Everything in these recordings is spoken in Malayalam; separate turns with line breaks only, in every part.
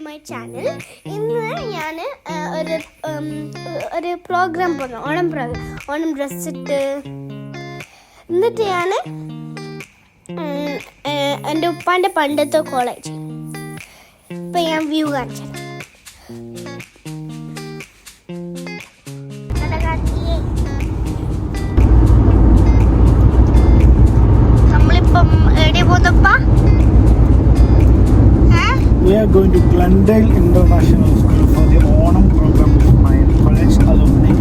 To my channel. ഇന്ന് ഞാൻ ഒരു പ്രോഗ്രാം പോകുന്നു, ഓണം ഡ്രസ് ഇട്ട്. എന്നിട്ട് ഞാൻ എൻ്റെ ഉപ്പാൻ്റെ പണ്ടത്തെ കോളേജ് ഇപ്പം ഞാൻ വ്യൂ കാണിച്ചു. നമ്മളിപ്പം എവിടെ പോകുന്നപ്പാ?
We are going to Glendale International School for the Onam program with my college alumni.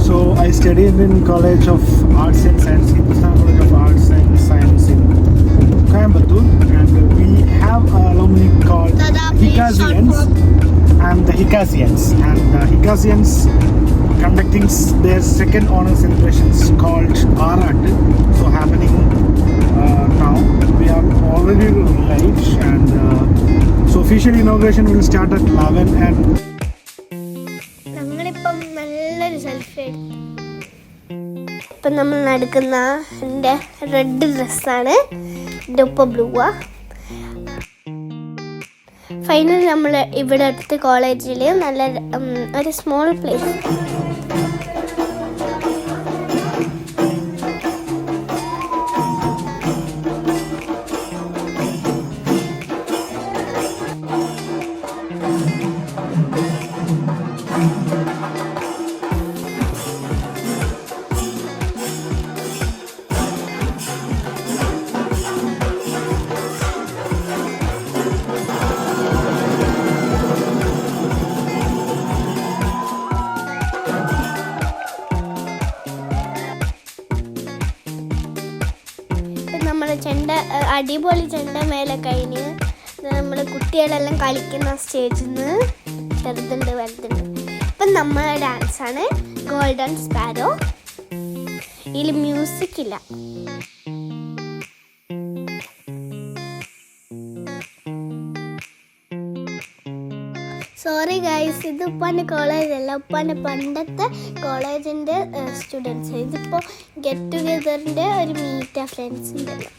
So I studied in College of Arts and Science, Hindustan College of Arts and Science in Coimbatore, and we have an alumni called Hikasians and the Hikasians. And the Hikasians conducting their second honor celebrations called Arat. So happening now. We are already late and so official inauguration will start at 11 and
ഞങ്ങളിപ്പം നല്ലൊരു സെൽഫി എടുത്തു. ഇപ്പം നമ്മൾ നടക്കുന്ന എൻ്റെ റെഡ് ഡ്രസ്സാണ്, എൻ്റെ ഒപ്പം ബ്ലൂവാ. ഫൈനൽ നമ്മൾ ഇവിടെ അടുത്ത് കോളേജിൽ നല്ല ഒരു സ്മോൾ പ്ലേസ്. നമ്മളെ അടിപൊളി ചെണ്ട മേലെ കഴിഞ്ഞ് നമ്മൾ കുട്ടികളെല്ലാം കളിക്കുന്ന സ്റ്റേജിൽ നിന്ന് ചെറുതുണ്ട് വലുതുണ്ട്. ഇപ്പം നമ്മളെ ഡാൻസാണ് ഗോൾഡൻ സ്പാരോ. ഇതിൽ മ്യൂസിക് ഇല്ല. സോറി ഗൈസ്, ഇത് ഉപ്പാൻ്റെ കോളേജല്ല, ഉപ്പാൻ്റെ പണ്ടത്തെ കോളേജിൻ്റെ സ്റ്റുഡൻസ്. ഇതിപ്പോൾ ഗെറ്റ് ടുഗെദറിൻ്റെ ഒരു മീറ്റാ ഫ്രണ്ട്സ് ഉണ്ടല്ലോ.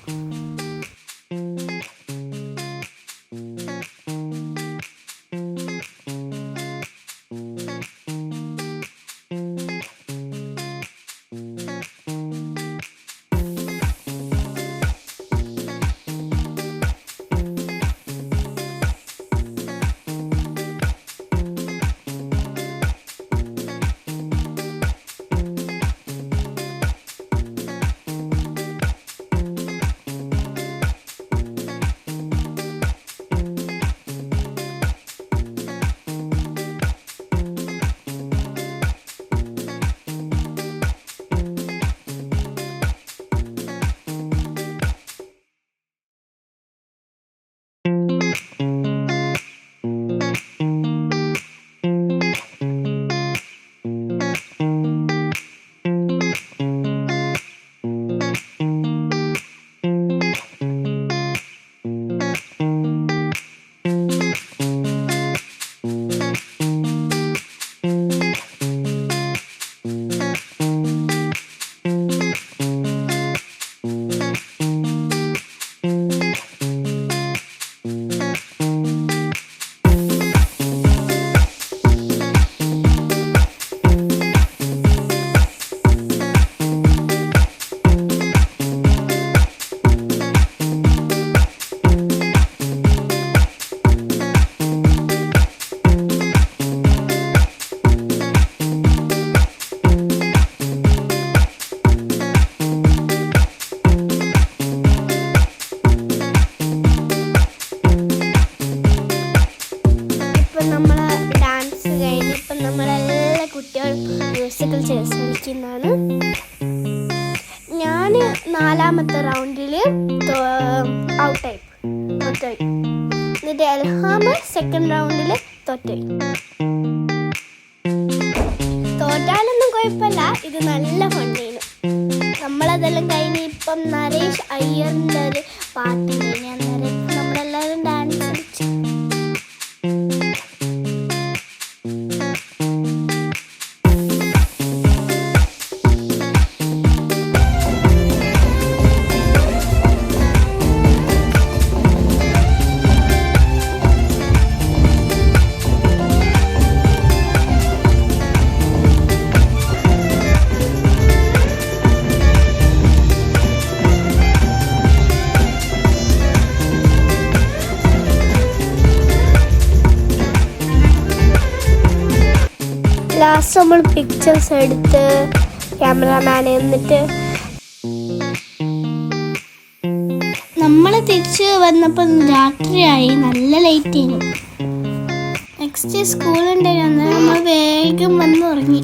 നമ്മളെല്ലാ കുട്ടികളും മ്യൂസിക്കൽ ചെയർസ് കളിക്കുന്നതാണ്. ഞാൻ 4ാമത്തെ റൗണ്ടിൽ ഔട്ടായി തോറ്റോയി. എന്നിട്ട് എൽഹാമ സെക്കൻഡ് റൗണ്ടിൽ തോറ്റോയി. തോറ്റാലൊന്നും കുഴപ്പമില്ല, ഇത് നല്ല ഫണ്ടേനു. നമ്മളതെല്ലാം കഴിഞ്ഞ് ഇപ്പം നരേഷ് അയ്യറിൻ്റെ ഒരു പാട്ടുണ്ട്, ഞാൻ നമ്മളെല്ലാവരും ഡാൻസ് കളിച്ചു. ലാസ്റ്റ് നമ്മൾ പിക്ചേഴ്സ് എടുത്ത് ക്യാമറമാൻ എന്നിട്ട് നമ്മൾ തിരിച്ച് വന്നപ്പോൾ രാത്രിയായി, നല്ല ലേറ്റ് ആയിരുന്നു. നെക്സ്റ്റ് സ്കൂളുണ്ടായിരുന്നു, നമ്മൾ വേഗം വന്ന് ഉറങ്ങി.